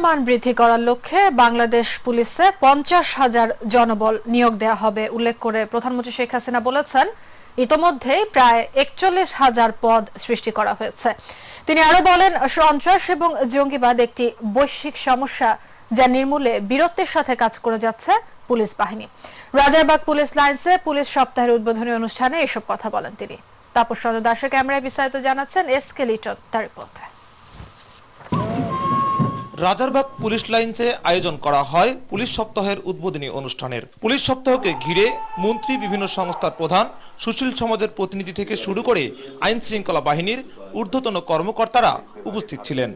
মান বৃদ্ধি করার লক্ষ্যে বাংলাদেশ পুলিশে 50,000 জনবল নিয়োগ দেওয়া হবে উল্লেখ করে প্রধানমন্ত্রী শেখ হাসিনা বলেছেন, ইতোমধ্যেই প্রায় 41,000 পদ সৃষ্টি করা হয়েছে। তিনি আরো বলেন, সন্ত্রাস এবং জঙ্গিবাদ একটি বৈশ্বিক সমস্যা, যা নির্মূলে বীরত্বের সাথে কাজ করে যাচ্ছে পুলিশ বাহিনী। রাজারবাগ পুলিশ লাইন্সে পুলিশ সপ্তাহের উদ্বোধনী অনুষ্ঠানে এসব কথা বলেন তিনি। তাপস চন্দ্র দাসের ক্যামেরায় বিস্তারিত জানাচ্ছেন এসকে লিটন তার রিপোর্টে। রাজারবাগ পুলিশ লাইন্সে আয়োজন করা হয় পুলিশ সপ্তাহের উদ্বোধনী অনুষ্ঠানের। পুলিশ সপ্তাহকে ঘিরে মন্ত্রী, বিভিন্ন সংস্থার প্রধান, সুশীল সমাজের প্রতিনিধি থেকে শুরু করে আইন শৃঙ্খলা বাহিনীর ঊর্ধ্বতন কর্মকর্তারা উপস্থিত ছিলেন।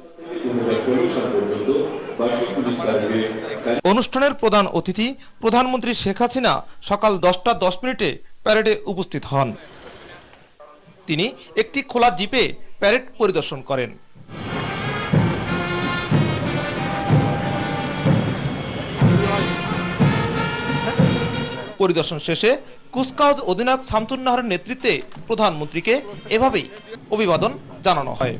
অনুষ্ঠানের প্রধান অতিথি প্রধানমন্ত্রী শেখ হাসিনা সকাল 10টা 10 প্যারেডে উপস্থিত হন। তিনি একটি খোলা জিপে প্যারেড পরিদর্শন করেন। পরিদর্শন শেষে কুচকাওয়াজ অধিনায়ক শামসুন নাহারের নেতৃত্বে প্রধানমন্ত্রীকে এভাবেই অভিবাদন জানানো হয়।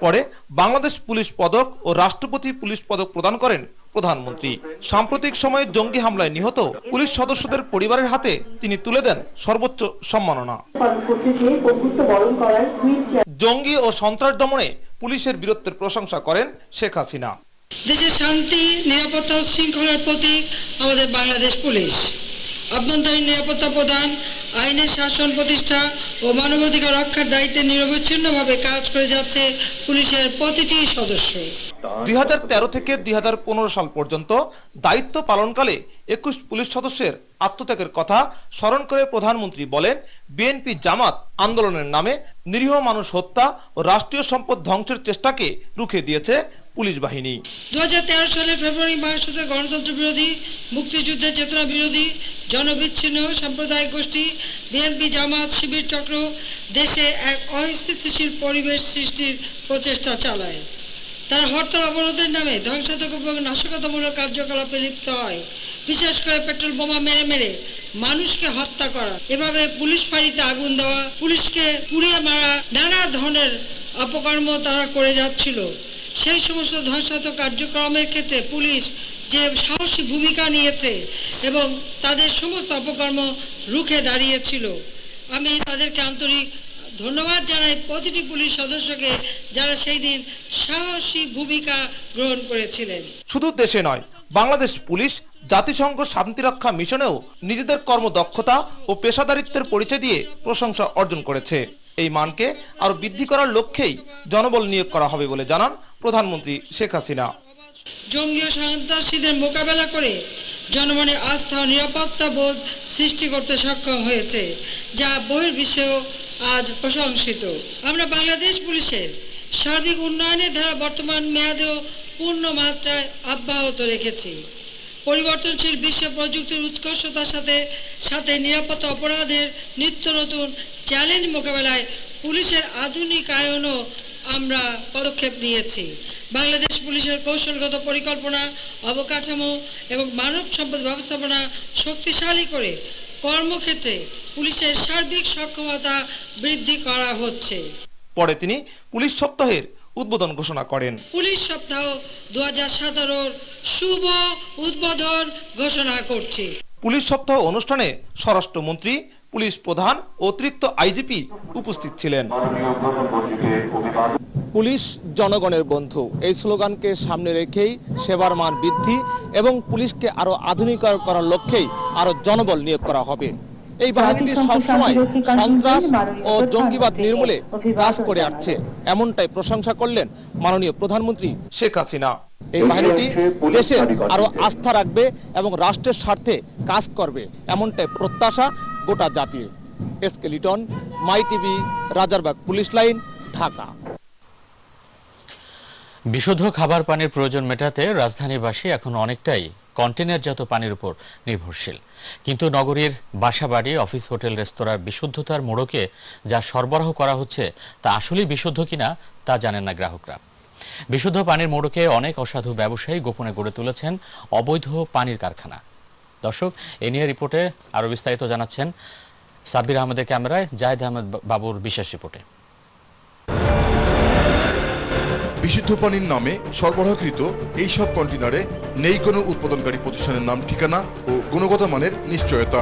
পরে বাংলাদেশ পুলিশ পদক ও রাষ্ট্রপতি পুলিশ পদক প্রদান করেন প্রধানমন্ত্রী। সাম্প্রতিক সময়ে জঙ্গি হামলায় নিহত পুলিশ সদস্যদের পরিবারের হাতে তিনি তুলে দেন সর্বোচ্চ সম্মাননা। জঙ্গি ও সন্ত্রাস দমনে পুলিশের বীরত্বের প্রশংসা করেন শেখ হাসিনা। দেশের শান্তি, নিরাপত্তা ও শৃঙ্খলার প্রতীক আমাদের বাংলাদেশ পুলিশ। আভ্যন্তরীণ নিরাপত্তা প্রদান, আইনের শাসন প্রতিষ্ঠা ও মানবাধিকার রক্ষার দায়িত্বে নিরবচ্ছিন্নভাবে কাজ করে যাচ্ছে পুলিশের প্রতিটি সদস্য। 2013 থেকে 2015 সাল পর্যন্ত দায়িত্ব পালনকালে 21 পুলিশ সদস্যের আত্মত্যাগের কথা স্মরণ করে প্রধানমন্ত্রী বলেন, বিএনপি জামাত আন্দোলনের নামে নিরীহ মানুষ হত্যা ও রাষ্ট্রীয় সম্পদ ধ্বংসের চেষ্টাকে রুখে দিয়েছে পুলিশ বাহিনী। 2013 সালের ফেব্রুয়ারি মাস হতে গণতন্ত্র বিরোধী, মুক্তিযুদ্ধের চেতনা বিরোধী, জনবিচ্ছিন্ন সাম্প্রদায়িক গোষ্ঠী বিএনপি জামাত শিবির চক্র দেশে এক অস্থিতিশীল পরিবেশ সৃষ্টির প্রচেষ্টা চালায়। তারা হরতাল অবরোধের নামে ধ্বংসাত্মক এবং নাশকতামূলক কার্যকলাপে লিপ্ত হয়, বিশেষ করে পেট্রোল বোমা মেরে মেরে মানুষকে হত্যা করা, এভাবে পুলিশ ফাঁড়িতে আগুন দেওয়া, পুলিশকে পুড়িয়ে মারা, নানা ধরনের অপকর্ম তারা করে যাচ্ছিল। সেই সমস্ত ধ্বংসাত্মক কার্যক্রমের ক্ষেত্রে পুলিশ যে সাহসী ভূমিকা নিয়েছে এবং তাদের সমস্ত অপকর্ম রুখে দাঁড়িয়েছিল, আমি তাদেরকে আন্তরিক ধন্যবাদ জানাই প্রতিটি পুলিশ সদস্যকে, যারা সেই দিন সাহসী ভূমিকা গ্রহণ করেছিলেন। শুধু দেশে নয়, বাংলাদেশ পুলিশ জাতিসংঘ শান্তিরক্ষা মিশনেও নিজেদের কর্মদক্ষতা ও পেশাদারিত্বের পরিচয় দিয়ে প্রশংসা অর্জন করেছে। এই মানকে আরো বৃদ্ধি করার লক্ষ্যেই জনবল নিয়োগ করা হবে বলে জানান প্রধানমন্ত্রী শেখ হাসিনা। জঙ্গি ও সন্ত্রাসীদের মোকাবেলা করে জনমনে আস্থা ও নিরাপত্তা বোধ সৃষ্টি করতে সক্ষম হয়েছে, যা বহির্বিশ্বেও আজ প্রশংসিত। আমরা বাংলাদেশ পুলিশের সার্বিক উন্নয়নের ধারা বর্তমান মেয়াদেও পূর্ণ মাত্রায় অব্যাহত রেখেছি। পরিবর্তনশীল বিশ্ব প্রযুক্তির উৎকর্ষতার সাথে সাথে নিরাপত্তা অপরাধের নিত্য নতুন চ্যালেঞ্জ মোকাবেলায় পুলিশের আধুনিকায়নও আমরা পদক্ষেপ নিয়েছি। বাংলাদেশ পুলিশের কৌশলগত পরিকল্পনা, অবকাঠামো এবং মানব সম্পদ ব্যবস্থাপনা শক্তিশালী করে কর্মক্ষেত্রে পুলিশের সার্বিক সক্ষমতা বৃদ্ধি করা হচ্ছে। পরে তিনি পুলিশ সপ্তাহের উদ্বোধন ঘোষণা করেন। পুলিশ সপ্তাহ 2017 শুভ উদ্বোধন ঘোষণা করছি। পুলিশ সপ্তাহ অনুষ্ঠানে স্বরাষ্ট্রমন্ত্রী, পুলিশ প্রধান, অতিরিক্ত আইজিপি উপস্থিত ছিলেন। পুলিশ জনগণের বন্ধু, এই স্লোগানকে সামনে রেখেই সেবার মান বৃদ্ধি এবং পুলিশকে আরো আধুনিক করার লক্ষ্যেই আরো জনবল নিয়োগ করা হবে। এই বাহিনীটি সবসময় সন্ত্রাস ও জঙ্গিবাদ নির্মূলে কাজ করে আসছে, এমনটাই প্রশংসা করলেন মাননীয় প্রধানমন্ত্রী শেখ হাসিনা। এই বাহিনীটি দেশের আরো আস্থা রাখবে এবং রাষ্ট্রের স্বার্থে কাজ করবে, এমনটাই প্রত্যাশা গোটা জাতির। SK Liton, My TV, Rajarbag police line, Dhaka. বিশুদ্ধ খাবার পানির প্রয়োজন মেটাতে রাজধানীবাসী এখন অনেকটাই কন্টেনারজাত পানির উপর নির্ভরশীল। কিন্তু নগরীর বাসাবাড়ি, অফিস, হোটেল, রেস্তোরাঁর বিশুদ্ধতার মোড়কে যা সরবরাহ করা হচ্ছে তা আসলেই বিশুদ্ধ কিনা তা জানেন না গ্রাহকরা। বিশুদ্ধ পানির মোড়কে অনেক অসাধু ব্যবসায়ী গোপনে গড়ে তুলেছেন অবৈধ পানির কারখানা। দর্শক, এ নিয়ে রিপোর্টে আরো বিস্তারিত জানাচ্ছেন সাব্বির আহমেদের ক্যামেরায় জাহিদ আহমেদ বাবুর বিশেষ রিপোর্টে। বিশুদ্ধ পানির নামে সরবরাহকৃত এইসব কন্টেনারে নেই কোনো উৎপাদনকারী প্রতিষ্ঠানের নাম ঠিকানা ও গুণগত মানের নিশ্চয়তা।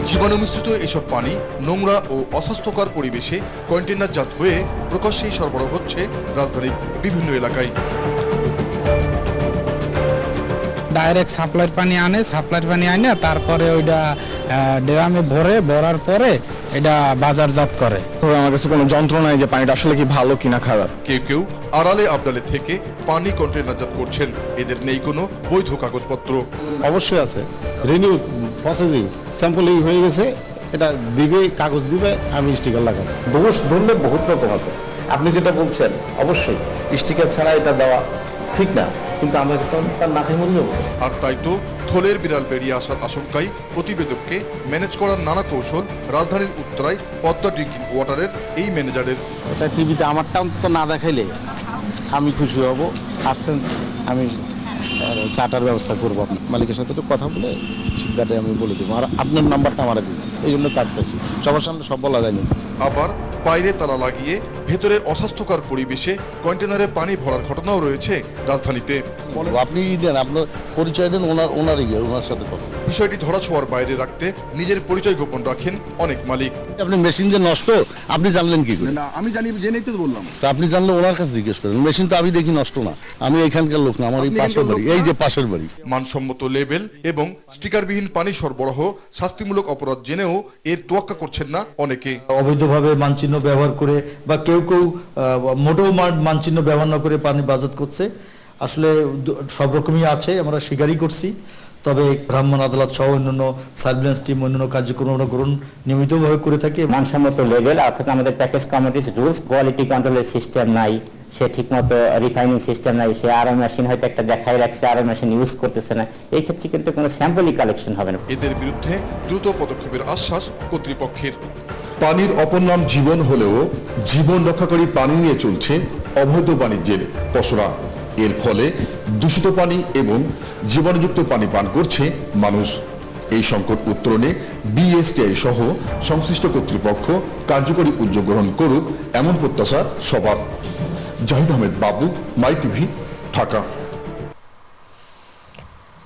জীবাণুমিশ্রিত এসব পানি নোংরা ও অস্বাস্থ্যকর পরিবেশে কন্টেনারজাত হয়ে প্রকাশ্যেই সরবরাহ হচ্ছে রাজধানীর বিভিন্ন এলাকায়। ডাইরেক্ট সাপ্লাইয়ের পানি আনে তারপরে ওইটা ড্রামে ভরার পরে এটা বাজারজাত করে। আমার কাছে কোনো যন্ত্র নাই যে পানিটা আসলে কি ভালো কিনা খারাপ। কেউ কেউ আড়ালে আবডালে থেকে পানি কন্টেনারজাত করছেন, এদের নেই কোনো বৈধ কাগজপত্র। অবশ্যই আছে, রিনিউ প্রসেসিং স্যাম্পলিং হয়ে গেছে, এটা দিবে, কাগজ দিবে, আমি স্টিকার লাগাবো। দোষ ধরলে বহুত রকম আছে, আপনি যেটা বলছেন অবশ্যই স্টিকার ছাড়া এটা দেওয়া ঠিক না, কিন্তু আমরা তার নাকের মধ্যে নেব। আর তাই তো থলের বিড়াল বেরিয়ে আসার আশঙ্কায় প্রতিবেদককে ম্যানেজ করার নানা কৌশল রাজধানীর উত্তরায় পদ্মা ড্রিঙ্কিং ওয়াটারের এই ম্যানেজারের। এটা টিভিতে আমারটা অন্তত না দেখাইলে আমি খুশি হব, আসছেন আমি চাটার ব্যবস্থা করবো। আপনার মালিকের সাথে একটু কথা বলে সিদ্ধান্তে আমি বলে দেবো, আর আপনার নাম্বারটা আমার দিয়েছেন, এই জন্য কাজ চাইছি। সবার সামনে সব বলা যায়নি। আবার বাইরে তালা লাগিয়ে ভেতরে অস্বাস্থ্যকর পরিবেশে কন্টেনারে পানি ভরার ঘটনাও রয়েছে রাজধানীতে। আপনি দেন, আপনার পরিচয় দেন, ওনার সাথে কথা। বিষয়টি ধরাছোঁয়ার বাইরে রাখতে নিজের পরিচয় গোপন রাখেন অনেক মালিক। আপনি মেশিন যে নষ্ট আপনি জানলেন কি করে? না আমি জানি, জেনেই তো বললাম। তা আপনি জানলে ওনার কাছে জিজ্ঞেস করেন। মেশিন তো আমি দেখি নষ্ট না, আমি এখানকার লোক না, আমার এই পাশের বাড়ি, এই যে পাশের বাড়ি। মানসম্মত লেবেল এবং স্টিকারবিহীন পানি সরবরাহ শাস্তিমূলক অপরাধ জেনেও এর তোয়াক্কা করছেন না অনেকে। অবৈধভাবে মানচিহ্ন ব্যবহার করে বা কেউ মোটেও মানচিহ্ন ব্যবহার না করে পানি বাজাত করছে। আসলে সব রকমই আছে, আমরা স্বীকারই করছি। তবে ভ্রাম্যমাণ আদালত সহ অন্যান্য সার্ভিলেন্স টিম অন্যান্য কার্যক্রম আমরা গ্রহণ নিয়মিতভাবে করে থাকি। মানসম্মত লেভেল অর্থাৎ আমাদের প্যাকেজ কমিটিস রুলস, কোয়ালিটি কন্ট্রোলের সিস্টেম নাই, সে ঠিকমতো রিফাইনিং সিস্টেম নাই, সে আরও মেশিন হয়তো একটা দেখাই রাখছে, আরও মেশিন ইউজ করতেছে না, এই ক্ষেত্রে কিন্তু কোনো স্যাম্পলই কালেকশন হবে না। এদের বিরুদ্ধে দ্রুত পদক্ষেপের আশ্বাস কর্তৃপক্ষের। পানির অপর নাম জীবন হলেও জীবন রক্ষাকারী পানি নিয়ে চলছে অবৈধ বাণিজ্যের পসরা। এর ফলে দূষিত পানি এবং জীবাণুযুক্ত পানি পান করছে মানুষ। এই সংকট উত্তরণে বিএসটিআই সহ সংশ্লিষ্ট কর্তৃপক্ষ কার্যকরী উদ্যোগ গ্রহণ করুক, এমন প্রত্যাশা সবার। জাহিদ আহমেদ বাবু, মাই টিভি, ঢাকা।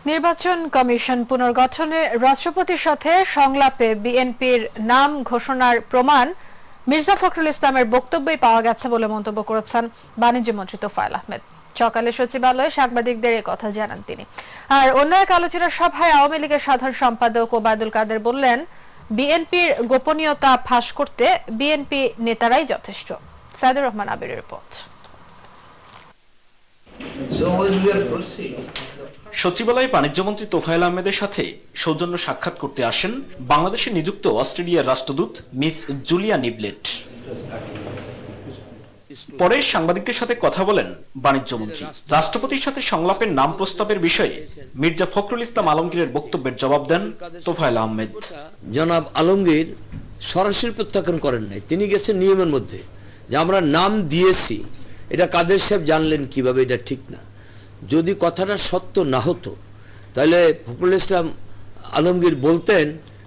নির্বাচন কমিশন পুনর্গঠনে রাষ্ট্রপতির সাথে সংলাপে বিএনপির নাম ঘোষণার প্রমাণ মির্জা ফখরুল ইসলামের বক্তব্যই পাওয়া গেছে বলে মন্তব্য করেছেন বাণিজ্য মন্ত্রী তোফায়েল আহমেদ। সকালে সচিবালয়ে সাংবাদিকদের কথা জানান তিনি। আর অন্য এক আলোচনা সভায় আওয়ামী লীগের সাধারণ সম্পাদক ওবায়দুল কাদের বললেন, বিএনপির গোপনীয়তা ফাঁস করতে বিএনপি নেতারাই যথেষ্ট। সাইদুর রহমান আবিরের রিপোর্ট। সচিবালয়ে বাণিজ্যমন্ত্রী তোফায়েল আহমেদের সাথে সৌজন্য সাক্ষাৎ করতে আসেন বাংলাদেশে নিযুক্ত অস্ট্রেলিয়ার রাষ্ট্রদূত মিস জুলিয়া নিবলেট। পরে সাংবাদিকদের সাথে কথা বলেন বাণিজ্যমন্ত্রী। রাষ্ট্রপতির সাথে সংলাপের নাম প্রস্তাবের বিষয়ে মির্জা ফখরুল ইসলাম আলমগীরের বক্তব্যের জবাব দেন তোফায়েল আহমেদ। জনাব আলমগীর সরাসরি প্রত্যাখ্যান করেন নাই, তিনি গেছেন নিয়মের মধ্যে যে আমরা নাম দিয়েছি, এটা কাদের সাহেব জানলেন কিভাবে, এটা ঠিক না। যদি কথাটা সত্য না হতো তাহলে ফখরুল ইসলাম আলমগীর বলতেন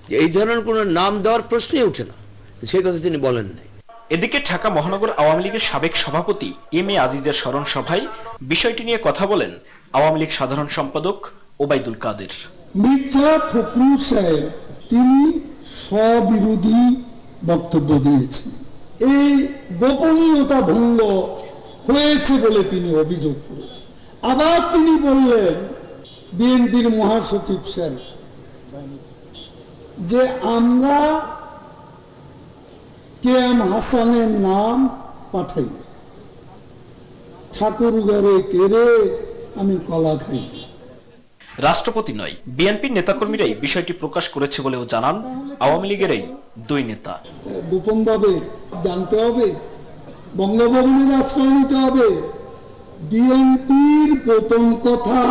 যে এই ধরনের কোনো নাম দেওয়ার প্রশ্নই ওঠে না, সেই কথা তিনি বলেন নাই। এদিকে ঢাকা মহানগর আওয়ামী লীগের সাবেক সভাপতি এম এ আজিজের স্মরণ সভায় বিষয়টি নিয়ে কথা বলেন আওয়ামী লীগ সাধারণ সম্পাদক ওবায়দুল কাদের। মির্জা ফখরুল সাহেব তিনি স্ববিরোধী বক্তব্য দিয়েছেন, এই গোপনীয়তা ভঙ্গ হয়েছে বলে তিনি অভিযোগ করেছেন। আবার তিনি বললেন বিএনপির মহাসচিব সাহেব যে আমরা কে এম হাসানের নাম পাঠাই, ঠাকুর ঘরে কেড়ে আমি কলা খাই। রাষ্ট্রপতি নয়, বিএনপির নেতাকর্মীরাই বিষয়টি প্রকাশ করেছে বলেও জানান আওয়ামী লীগের এই দুই নেতা। গোপন ভাবে জানতে হবে, বঙ্গভবনের আশ্রয় নিতে হবে। বিএনপির গোপন কথা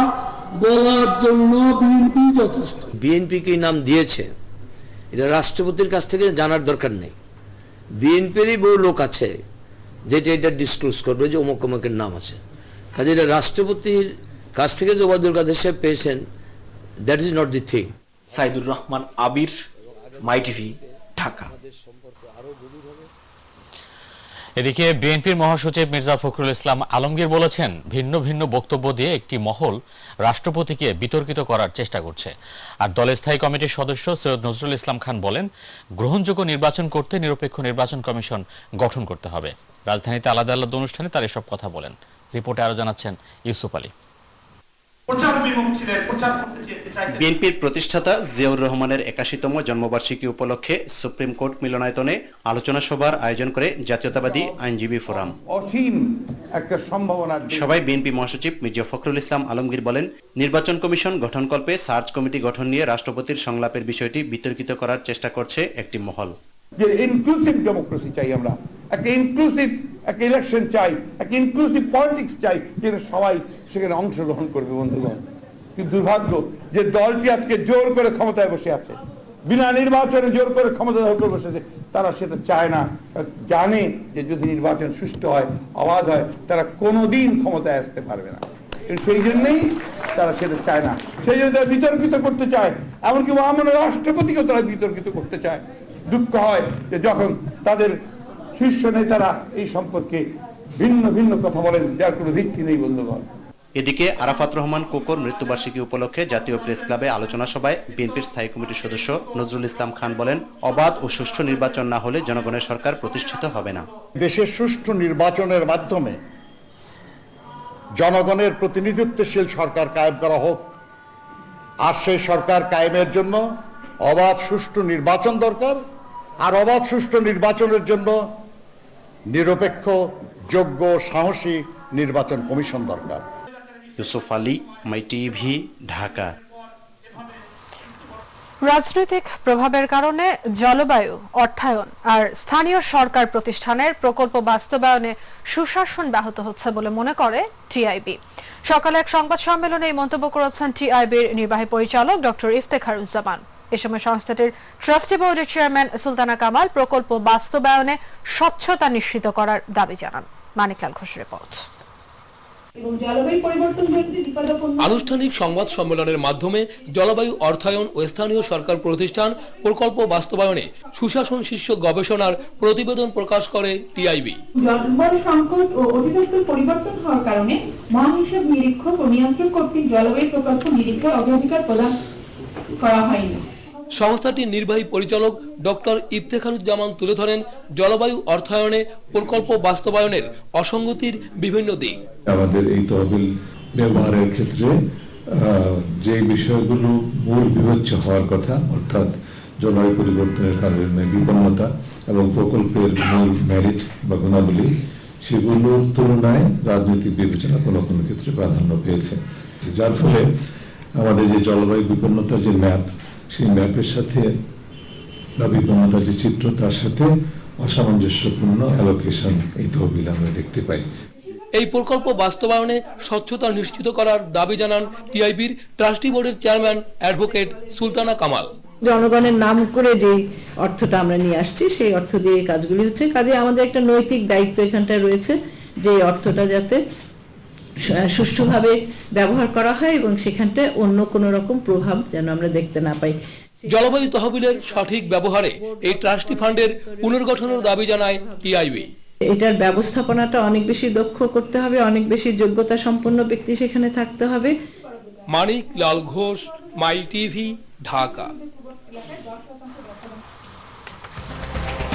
বলার জন্য বিএনপি যথেষ্ট। বিএনপিকে নাম দিয়েছে, এটা রাষ্ট্রপতির কাছ থেকে জানার দরকার নেই। বিএনপিরই বহু লোক আছে যেটা এটা ডিসক্লোজ করবে যে অমুক অমুকের নাম আছে, কাজে এটা রাষ্ট্রপতির কাছ থেকে যে ওবায়দুল কাদের সাহেব পেয়েছেন, that is not the thing. Saidur Rahman Abir, my TV, Dhaka. এদিকে বিএনপির মহাসচিব মির্জা ফখরুল ইসলাম আলমগীর বলেছেন, ভিন্ন ভিন্ন বক্তব্য দিয়ে একটি মহল রাষ্ট্রপতিকে বিতর্কিত করার চেষ্টা করছে। আর দলের স্থায়ী কমিটির সদস্য সৈয়দ নজরুল ইসলাম খান বলেন, গ্রহণযোগ্য নির্বাচন করতে নিরপেক্ষ নির্বাচন কমিশন গঠন করতে হবে। রাজধানীতে আলাদা আলাদা অনুষ্ঠানে তার এসব কথা বলেন। রিপোর্টে আরো জানাচ্ছেন ইউসুফ আলী। বিএনপির প্রতিষ্ঠাতা জিয়াউর রহমানের ৮১তম জন্মবার্ষিকী উপলক্ষে সুপ্রিম কোর্ট মিলনায়তনে আলোচনা সভার আয়োজন করে জাতীয়তাবাদী আইনজীবী ফোরাম। অসীম একটা সম্ভাবনা। সভায় বিএনপি মহাসচিব মির্জা ফখরুল ইসলাম আলমগীর বলেন, নির্বাচন কমিশন গঠনকল্পে সার্চ কমিটি গঠন নিয়ে রাষ্ট্রপতির সংলাপের বিষয়টি বিতর্কিত করার চেষ্টা করছে একটি মহল। যে ইনক্লুসিভ ডেমোক্রেসি চাই, আমরা একটা ইনক্লুসিভ একটা ইলেকশন চাই, একটা ইনক্লুসিভ পলিটিক্স চাই, যেখানে সবাই সেখানে অংশগ্রহণ করবে। বন্ধুগণ, কিন্তু দুর্ভাগ্য যে দলটি আজকে জোর করে ক্ষমতায় বসে আছে, বিনা নির্বাচনে জোর করে ক্ষমতা দখল করে বসেছে, তারা সেটা চায় না। জানে যে যদি নির্বাচন সুষ্ঠু হয়, অবাধ হয়, তারা কোনোদিন ক্ষমতায় আসতে পারবে না। সেই জন্যই তারা সেটা চায় না, সেই জন্য তারা বিতর্কিত করতে চায়, এমনকি মহামান্য রাষ্ট্রপতিকেও তারা বিতর্কিত করতে চায়। দুঃখ হয় যে যখন তাদের শীর্ষ নেতারা এই সম্পর্কে ভিন্ন ভিন্ন কথা বলেন, যার কোনো ভিত্তি নেই। বন্ধুগণ, এদিকে আরাফাত রহমান কোকোর মৃত্যুবার্ষিকী উপলক্ষে জাতীয় প্রেস ক্লাবে আলোচনা সভায় বিএনপির স্থায়ী কমিটির সদস্য নজরুল ইসলাম খান বলেন, অবাধ ও সুষ্ঠু নির্বাচন না হলে জনগণের সরকার প্রতিষ্ঠিত হবে না। দেশের সুষ্ঠু নির্বাচনের মাধ্যমে জনগণের প্রতিনিধিত্বশীল সরকার কায়েম করা হোক। আর সেই সরকার কায়েমের জন্য অবাধ সুষ্ঠু নির্বাচন দরকার। আর অবাধ সুষ্ঠু নির্বাচনের জন্য নিরপেক্ষ, যোগ্য, সাহসী নির্বাচন কমিশন দরকার। ইউসুফ আলী, মাই টিভি, ঢাকা। রাজনৈতিক প্রভাবের কারণে জলবায়ু, অর্থায়ন আর স্থানীয় সরকার প্রতিষ্ঠানের প্রকল্প বাস্তবায়নে সুশাসন ব্যাহত হচ্ছে বলে মনে করে টিআইবি। সকালে এক সংবাদ সম্মেলনে এই মন্তব্য করেছেন টিআইবির নির্বাহী পরিচালক ডক্টর ইফতেখারুজ্জামান। এ সময় সংস্থাটির ট্রাস্টি বোর্ডের চেয়ারম্যান সুলতানা কামাল প্রকল্প বাস্তবায়নে স্বচ্ছতা নিশ্চিত করার দাবি জানান। মানিকলাল ঘোষ রিপোর্ট। আনুষ্ঠানিক সংবাদ সম্মেলনের মাধ্যমে জলবায়ু অর্থায়ন ও স্থানীয় সরকার প্রতিষ্ঠান প্রকল্প বাস্তবায়নে সুশাসন শীর্ষক গবেষণার প্রতিবেদন প্রকাশ করে টিআইবি। জলবায়ু সংকট ও অধিকতর পরিবর্তন হওয়ার কারণে মহাহিসাব নিরীক্ষক ও নিয়ন্ত্রক কর্তৃক জলবায়ু প্রকল্প নিরীক্ষায় অগ্রাধিকার প্রদান করা হয়নি। সংস্থাটির নির্বাহী পরিচালক ডক্টর ইফতেখারুজ্জামান তুলে ধরেন জলবায়ু অর্থায়নে প্রকল্প বাস্তবায়নের অসঙ্গতির বিভিন্ন দিক। আমাদের এই তহবিল ব্যবহারের ক্ষেত্রে যে বিষয়গুলো মূল বিবেচ্য হওয়ার কথা, অর্থাৎ জলবায়ু পরিবর্তনের কারণে বিপন্নতা এবং প্রকল্পের মূল মেরিট বা গুণাবলী, সেগুলোর তুলনায় রাজনৈতিক বিবেচনা কোনো কোনো ক্ষেত্রে প্রাধান্য পেয়েছে, যার ফলে আমাদের যে জলবায়ু বিপন্নতার যে ম্যাপ, সেই ম্যাপের সাথে বা বিপন্নতার যে চিত্র, তার সাথে অসামঞ্জস্যপূর্ণ অ্যালোকেশন এই তহবিল আমরা দেখতে পাই। এই প্রকল্প বাস্তবায়নে স্বচ্ছতা নিশ্চিত করার দাবি জানান টিআইবির ট্রাস্টি বোর্ডের চেয়ারম্যান অ্যাডভোকেট সুলতানা কামাল। জনগণের নাম করে যে অর্থটা আমরা নিয়ে আসছি, সেই অর্থ দিয়ে কাজগুলি হচ্ছে। কাজে আমাদের একটা নৈতিক দায়িত্ব এখানটায় রয়েছে যে অর্থটা যাতে সুষ্ঠুভাবে ব্যবহার করা হয় এবং সেখানটায় অন্য কোনো রকম প্রভাব যেন আমরা দেখতে না পাই। জলবায়ু তহবিলের সঠিক ব্যবহারে এই ট্রাস্টি ফান্ডের পুনর্গঠনের দাবি জানায় টিআইবি। এটার ব্যবস্থাপনাটা অনেক বেশি দক্ষ করতে হবে, অনেক বেশি যোগ্যতা সম্পন্ন ব্যক্তি সেখানে থাকতে হবে। মানিক লাল ঘোষ, মাই টিভি, ঢাকা।